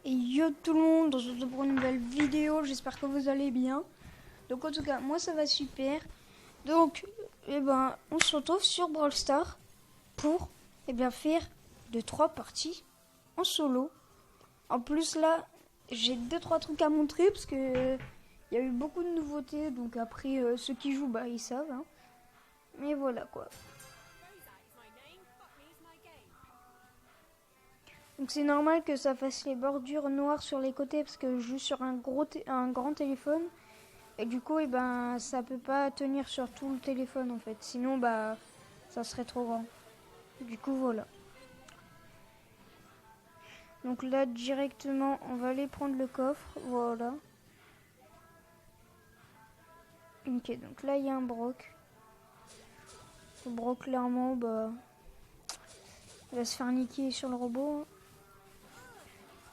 Et yo tout le monde, on se retrouve pour une nouvelle vidéo, j'espère que vous allez bien. Donc en tout cas, moi ça va super. Donc, on se retrouve sur Brawl Stars pour faire 2-3 parties en solo. En plus là, j'ai 2-3 trucs à montrer parce que il y a eu beaucoup de nouveautés. Donc après, ceux qui jouent, ils savent. Hein. Mais voilà quoi. Donc c'est normal que ça fasse les bordures noires sur les côtés parce que je joue sur un grand téléphone. Et du coup, ça peut pas tenir sur tout le téléphone en fait. Sinon, ça serait trop grand. Du coup, voilà. Donc là, directement, on va aller prendre le coffre. Voilà. Ok, donc là, il y a un Brock. Le Brock, clairement, il va se faire niquer sur le robot.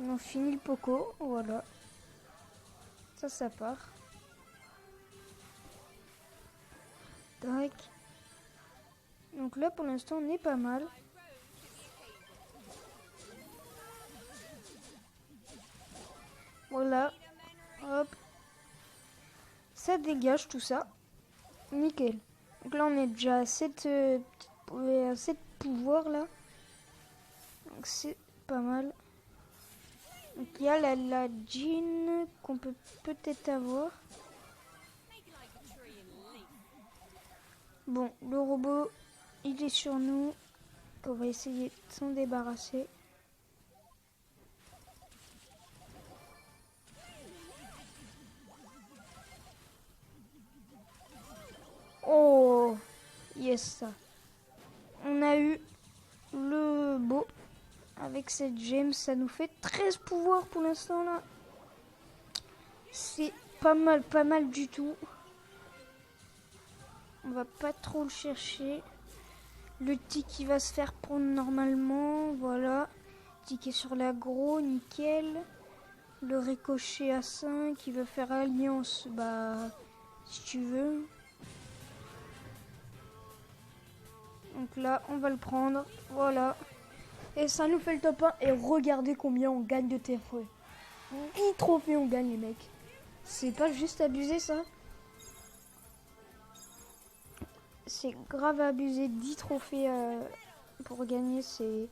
On finit le Poco. Voilà. Ça part. Tac. Donc là, pour l'instant, on est pas mal. Voilà. Hop. Ça dégage tout ça. Nickel. Donc là, on est déjà à 7 pouvoirs là. Donc c'est pas mal. Donc il y a la Jean qu'on peut peut-être avoir. Bon, le robot, il est sur nous. On va essayer de s'en débarrasser. Oh, yes ça. On a eu le beau. Avec cette gemme, ça nous fait 13 pouvoirs pour l'instant là. C'est pas mal du tout. On va pas trop le chercher. Le tic, il va se faire prendre normalement. Voilà. Ticket sur l'aggro, nickel. Le ricochet à 5, il va faire alliance. Si tu veux. Donc là, on va le prendre. Voilà. Et ça nous fait le top 1. Et regardez combien on gagne de trophées. 10 trophées on gagne, les mecs. C'est pas juste abusé, ça? C'est grave abusé. 10 trophées pour gagner, c'est...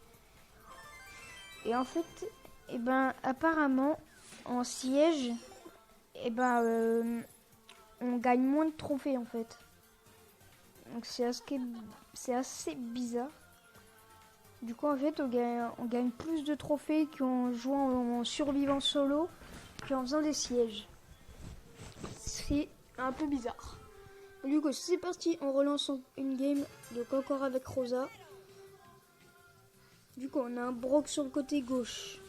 Et en fait, apparemment, en siège, on gagne moins de trophées, en fait. Donc c'est assez bizarre. Du coup, en fait, on gagne plus de trophées qu'en jouant en survivant solo qu'en faisant des sièges. C'est un peu bizarre. Du coup, c'est parti, on relance une game, donc encore avec Rosa. Du coup, on a un Brock sur le côté gauche.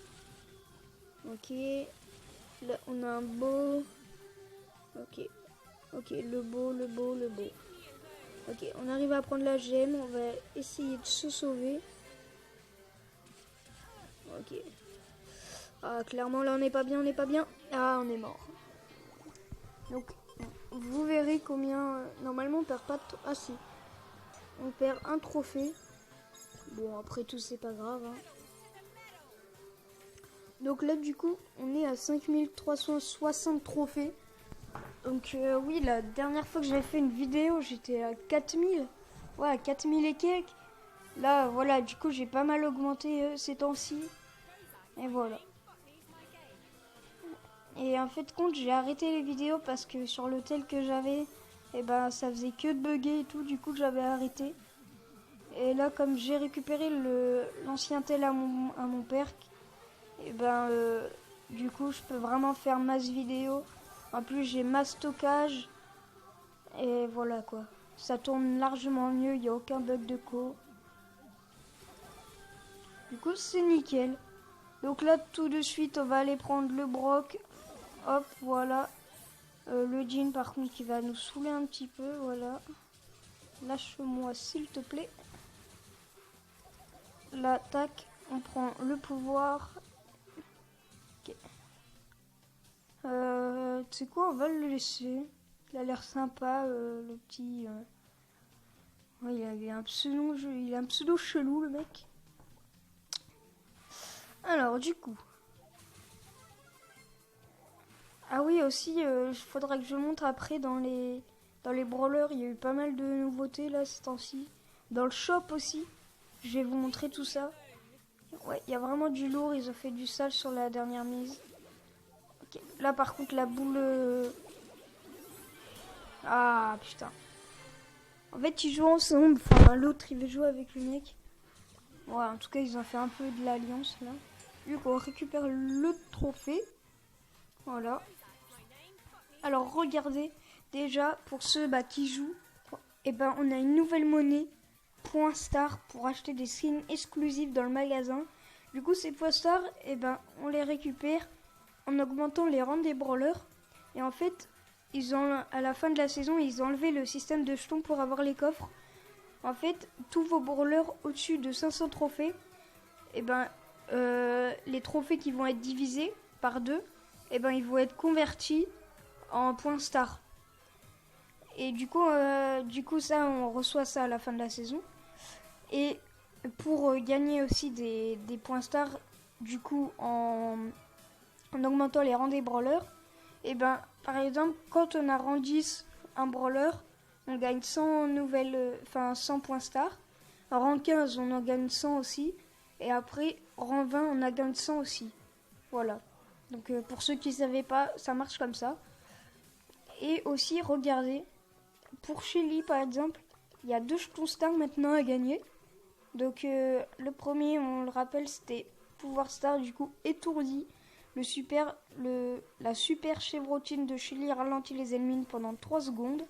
Ok. Là, on a un beau. Ok, le beau. Ok, on arrive à prendre la gemme, on va essayer de se sauver. Ok. Ah, clairement, là, on n'est pas bien. Ah, on est mort. Donc, vous verrez combien... normalement, on perd pas... Ah, si. On perd un trophée. Bon, après tout, c'est pas grave. Hein. Donc là, du coup, on est à 5360 trophées. Donc, oui, la dernière fois que j'avais fait une vidéo, j'étais à 4000. Ouais, à 4000 et quelques. Là, voilà, du coup, j'ai pas mal augmenté ces temps-ci. Et voilà. Et en fait, compte, j'ai arrêté les vidéos parce que sur le tel que j'avais, ça faisait que de bugger et tout. Du coup, j'avais arrêté. Et là, comme j'ai récupéré l'ancien tel à mon père, du coup, je peux vraiment faire masse vidéo. En plus, j'ai masse stockage. Et voilà quoi. Ça tourne largement mieux, il n'y a aucun bug de co. Du coup, c'est nickel. Donc là, tout de suite, on va aller prendre le Brock. Hop, voilà. Le jean, par contre, qui va nous saouler un petit peu, voilà. Lâche-moi, s'il te plaît. Là, tac, on prend le pouvoir. Ok. Tu sais quoi, on va le laisser. Il a l'air sympa, le petit... Ouais, il a un pseudo, il a un pseudo chelou, le mec. Alors, du coup. Ah oui, aussi, il faudra que je montre après dans les brawlers. Il y a eu pas mal de nouveautés là ces temps-ci. Dans le shop aussi, je vais vous montrer tout ça. Ouais, il y a vraiment du lourd. Ils ont fait du sale sur la dernière mise. Okay. Là, par contre, la boule. Ah putain. En fait, ils jouent ensemble. Enfin, l'autre, il veut jouer avec le mec. Ouais, en tout cas, ils ont fait un peu de l'alliance là. Vu qu'on récupère le trophée. Voilà. Alors, regardez. Déjà, pour ceux qui jouent, eh ben, on a une nouvelle monnaie. Point Star pour acheter des skins exclusifs dans le magasin. Du coup, ces points Star, eh ben, on les récupère en augmentant les rangs des brawlers. Et en fait, à la fin de la saison, ils ont enlevé le système de jetons pour avoir les coffres. En fait, tous vos brawlers au-dessus de 500 trophées, eh ben, les trophées qui vont être divisés par 2, eh ben, ils vont être convertis en points Star. Et du coup, ça, on reçoit ça à la fin de la saison. Et pour gagner aussi des points stars, du coup, en augmentant les rangs des brawlers, et ben, par exemple, quand on a rang 10 un brawler, on gagne 100 100 points stars. En rang 15, on en gagne 100 aussi. Et après, rang 20, on en gagne 100 aussi. Voilà. Donc, pour ceux qui ne savaient pas, ça marche comme ça. Et aussi, regardez, pour Shelly, par exemple, il y a 2 jetons stars maintenant à gagner. Donc le premier, on le rappelle, c'était pouvoir star, du coup étourdi. La super chevrotine de Shelly ralentit les ennemis pendant 3 secondes.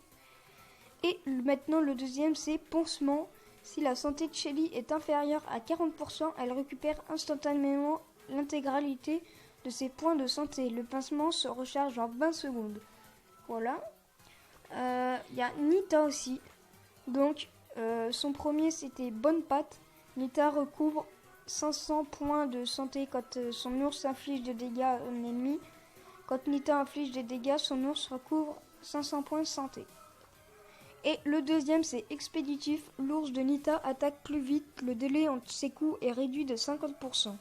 Et maintenant le deuxième, c'est pansement. Si la santé de Shelly est inférieure à 40%, elle récupère instantanément l'intégralité de ses points de santé. Le pansement se recharge en 20 secondes. Voilà. Il y a Nita aussi. Donc son premier, c'était Bonne Patte. Nita recouvre 500 points de santé quand son ours inflige des dégâts à un ennemi. Quand Nita inflige des dégâts, son ours recouvre 500 points de santé. Et le deuxième, c'est Expéditif. L'ours de Nita attaque plus vite. Le délai entre ses coups est réduit de 50%.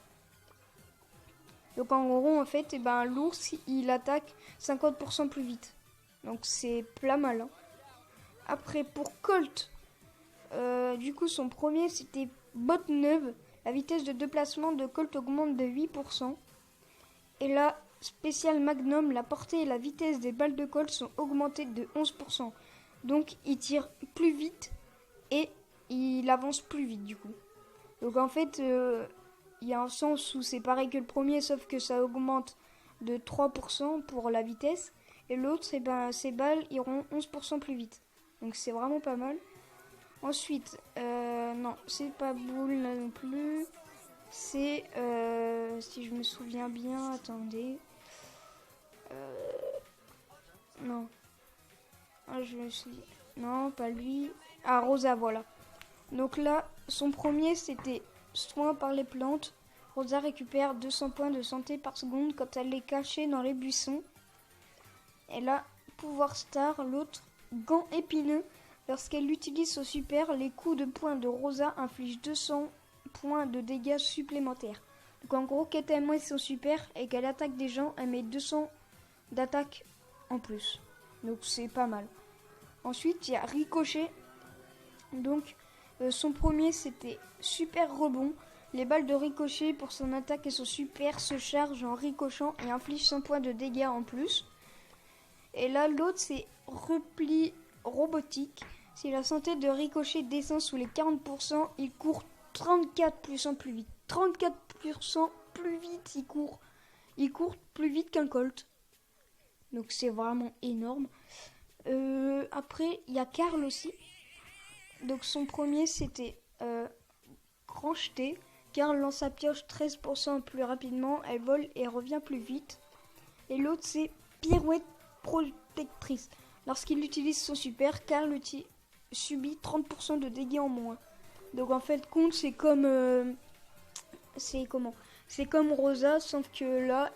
Donc en gros, en fait, l'ours, il attaque 50% plus vite. Donc c'est pas mal. Hein. Après, pour Colt, du coup, son premier, c'était Botte neuve. La vitesse de déplacement de Colt augmente de 8%. Et là, spécial Magnum, la portée et la vitesse des balles de Colt sont augmentées de 11%. Donc, il tire plus vite et il avance plus vite, du coup. Donc, en fait, il y a un sens où c'est pareil que le premier, sauf que ça augmente de 3% pour la vitesse. Et l'autre, ses balles iront 11% plus vite. Donc, c'est vraiment pas mal. Ensuite, non, c'est pas boule là non plus. C'est, si je me souviens bien, attendez. Non. Ah, je me souviens. Non, pas lui. Ah, Rosa, voilà. Donc là, son premier, c'était soin par les plantes. Rosa récupère 200 points de santé par seconde quand elle est cachée dans les buissons. Et là, pouvoir star, l'autre, gant épineux. Lorsqu'elle utilise son super, les coups de poing de Rosa infligent 200 points de dégâts supplémentaires. Donc en gros, quand elle met son super et qu'elle attaque des gens, elle met 200 d'attaque en plus. Donc c'est pas mal. Ensuite, il y a Ricochet. Donc son premier, c'était super rebond. Les balles de Ricochet pour son attaque et son super se chargent en ricochant et infligent 100 points de dégâts en plus. Et là, l'autre, c'est repli robotique. Si la santé de Ricochet descend sous les 40%, il court 34% plus vite. 34% plus vite, il court. Il court plus vite qu'un Colt. Donc c'est vraiment énorme. Après, il y a Karl aussi. Donc son premier, c'était grand jeté. Karl lance sa pioche 13% plus rapidement. Elle vole et revient plus vite. Et l'autre, c'est pirouette protectrice. Lorsqu'il utilise son super, Karl subit 30% de dégâts en moins. Donc en fait, compte, c'est comme c'est comme Rosa, sauf que là,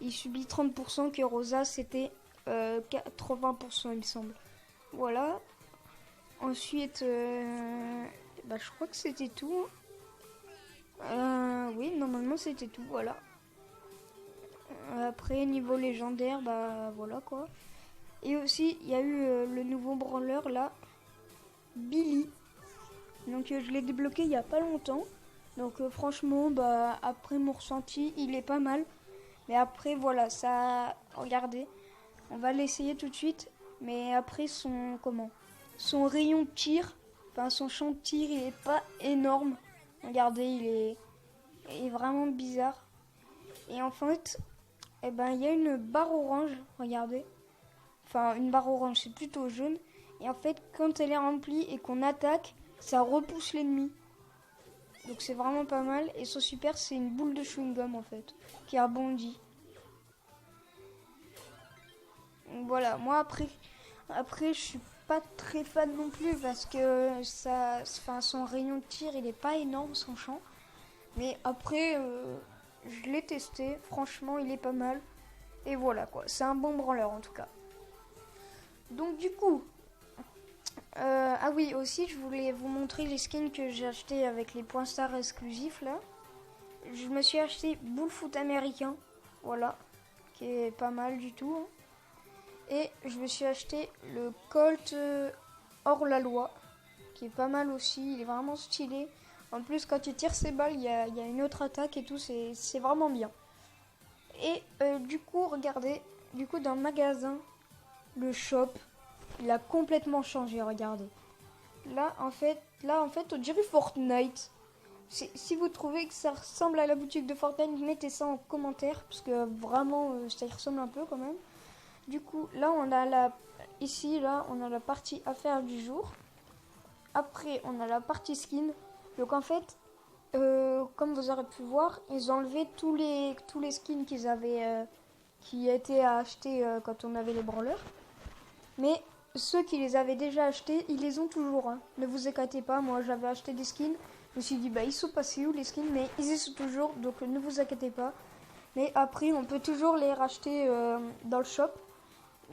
il subit 30%, que Rosa, c'était 80%, il me semble. Voilà. Ensuite, je crois que c'était tout. Oui, normalement c'était tout, voilà. Après, niveau légendaire, voilà quoi. Et aussi, il y a eu le nouveau branleur là, Billy. Donc je l'ai débloqué il y a pas longtemps. Donc franchement, après mon ressenti, il est pas mal. Mais après, voilà, ça, regardez, on va l'essayer tout de suite. Mais après, son rayon de tir, enfin son champ de tir, il est pas énorme. Regardez, il est vraiment bizarre. Et en fait, il y a une barre orange, regardez. Enfin, une barre orange, c'est plutôt jaune. Et en fait, quand elle est remplie et qu'on attaque, ça repousse l'ennemi. Donc c'est vraiment pas mal. Et son super, c'est une boule de chewing-gum en fait, qui rebondit. Donc voilà, moi après je suis pas très fan non plus parce que son rayon de tir, il est pas énorme, son champ. Mais après, je l'ai testé, franchement, il est pas mal. Et voilà quoi, c'est un bon branleur en tout cas. Donc du coup, ah oui, aussi je voulais vous montrer les skins que j'ai acheté avec les points stars exclusifs là. Je me suis acheté Bullfoot américain, voilà, qui est pas mal du tout. Hein. Et je me suis acheté le Colt hors la loi, qui est pas mal aussi, il est vraiment stylé. En plus, quand il tire ses balles, il y a une autre attaque et tout, c'est vraiment bien. Et du coup, regardez, dans le magasin, le shop, il a complètement changé, regardez. Là, en fait, on dirait Fortnite. Si vous trouvez que ça ressemble à la boutique de Fortnite, mettez ça en commentaire, parce que vraiment, ça y ressemble un peu quand même. Du coup, là, on a la partie affaires du jour. Après, on a la partie skin. Donc, en fait, comme vous aurez pu voir, ils ont enlevé tous les skins qu'ils avaient, qui étaient à acheter quand on avait les branleurs. Mais ceux qui les avaient déjà achetés, ils les ont toujours. Hein. Ne vous inquiétez pas, moi, j'avais acheté des skins. Je me suis dit, ils sont passés où les skins? Mais ils y sont toujours, donc ne vous inquiétez pas. Mais après, on peut toujours les racheter dans le shop.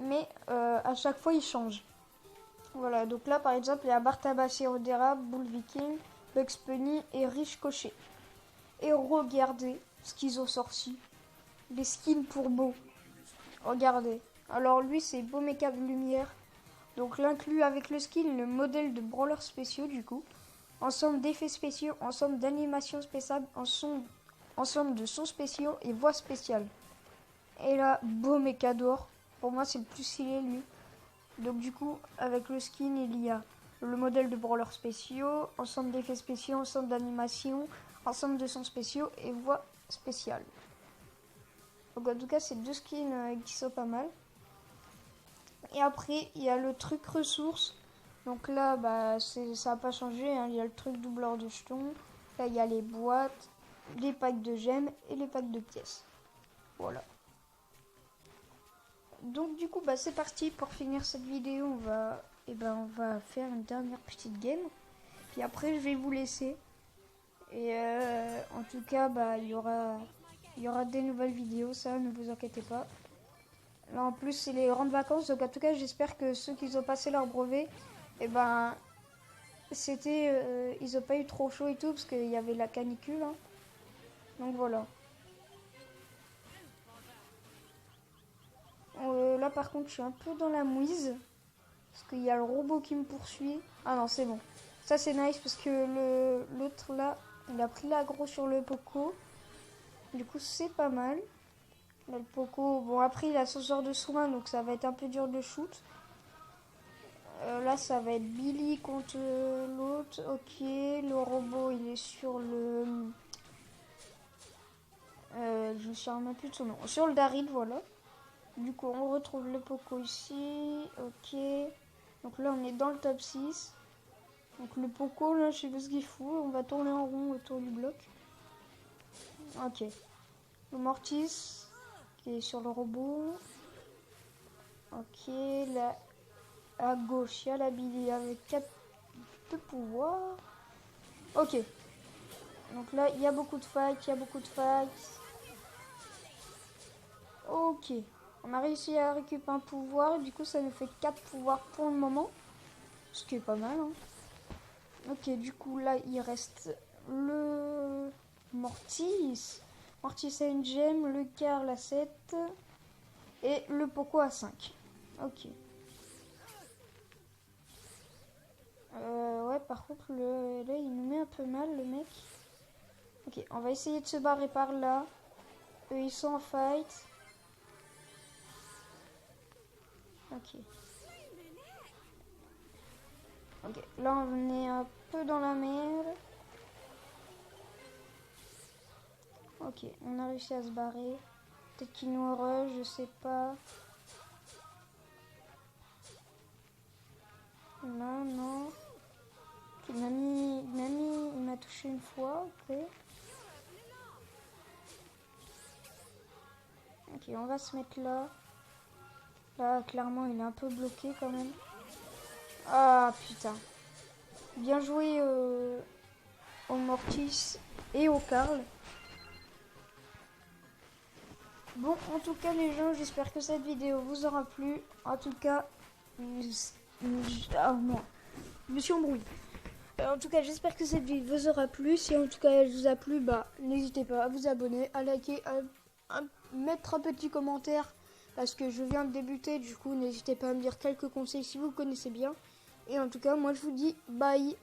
Mais à chaque fois, ils changent. Voilà, donc là, par exemple, il y a Bartabas et Rodera, Bull Viking, Bugs Bunny et Rich Cochet. Et regardez ce qu'ils ont sorti. Les skins pour Beau. Regardez. Alors lui, c'est Beau Méca de Lumière. Donc l'inclus avec le skin, le modèle de brawler spéciaux du coup. Ensemble d'effets spéciaux, ensemble d'animations spéciales, ensemble de sons spéciaux et voix spéciales. Et là, Beau Méca d'or. Pour moi, c'est le plus stylé lui. Donc du coup, avec le skin, il y a le modèle de brawler spéciaux, ensemble d'effets spéciaux, ensemble d'animations, ensemble de sons spéciaux et voix spéciales. Donc en tout cas, c'est deux skins qui sont pas mal. Et après, il y a le truc ressources. Donc là, ça n'a pas changé. Hein. Il y a le truc doubleur de jetons. Là, il y a les boîtes, les packs de gemmes et les packs de pièces. Voilà. Donc du coup, c'est parti. Pour finir cette vidéo, on va faire une dernière petite game. Puis après, je vais vous laisser. Et en tout cas, il y aura des nouvelles vidéos. Ça, ne vous inquiétez pas. Là, en plus, c'est les grandes vacances. Donc en tout cas, j'espère que ceux qui ont passé leur brevet, ils ont pas eu trop chaud et tout parce qu'il y avait la canicule. Hein. Donc voilà. Là par contre je suis un peu dans la mouise parce qu'il y a le robot qui me poursuit. Ah non c'est bon. Ça c'est nice parce que l'autre là il a pris l'aggro sur le Poco. Du coup c'est pas mal. Là, le Poco, bon après il a son genre de soin donc ça va être un peu dur de shoot. Là ça va être Billy contre l'autre. Ok, le robot il est sur le... je me souviens même plus de son nom. Sur le Daryl voilà. Du coup, on retrouve le Poco ici. Ok. Donc là, on est dans le top 6. Donc le Poco, là, je sais pas ce qu'il fout. On va tourner en rond autour du bloc. Ok. Le Mortis, qui est sur le robot. Ok. Là, à gauche, il y a la Billy avec 4 de pouvoir. Ok. Donc là, il y a beaucoup de fights. Ok. On a réussi à récupérer un pouvoir. Du coup, ça nous fait 4 pouvoirs pour le moment. Ce qui est pas mal, hein. Ok, du coup, là, il reste le Mortis. Mortis a une gemme, le Carl a 7 et le Poco a 5. Ok. Ouais, par contre, là, il nous met un peu mal, le mec. Ok, on va essayer de se barrer par là. Eux, ils sont en fight. Ok. Ok, là, on est un peu dans la merde. Ok, on a réussi à se barrer. Peut-être qu'il nous rush, je sais pas. Là, non. Ok, Nami, il m'a touché une fois, ok. Ok, on va se mettre là. Là, clairement, il est un peu bloqué quand même. Ah, putain. Bien joué au Mortis et au Carl. Bon, en tout cas, les gens, j'espère que cette vidéo vous aura plu. En tout cas, ah, moi, je me suis embrouillé. En tout cas, j'espère que cette vidéo vous aura plu. Si en tout cas elle vous a plu, bah n'hésitez pas à vous abonner, à liker, à mettre un petit commentaire parce que je viens de débuter. Du coup, n'hésitez pas à me dire quelques conseils si vous connaissez bien. Et en tout cas, moi je vous dis bye.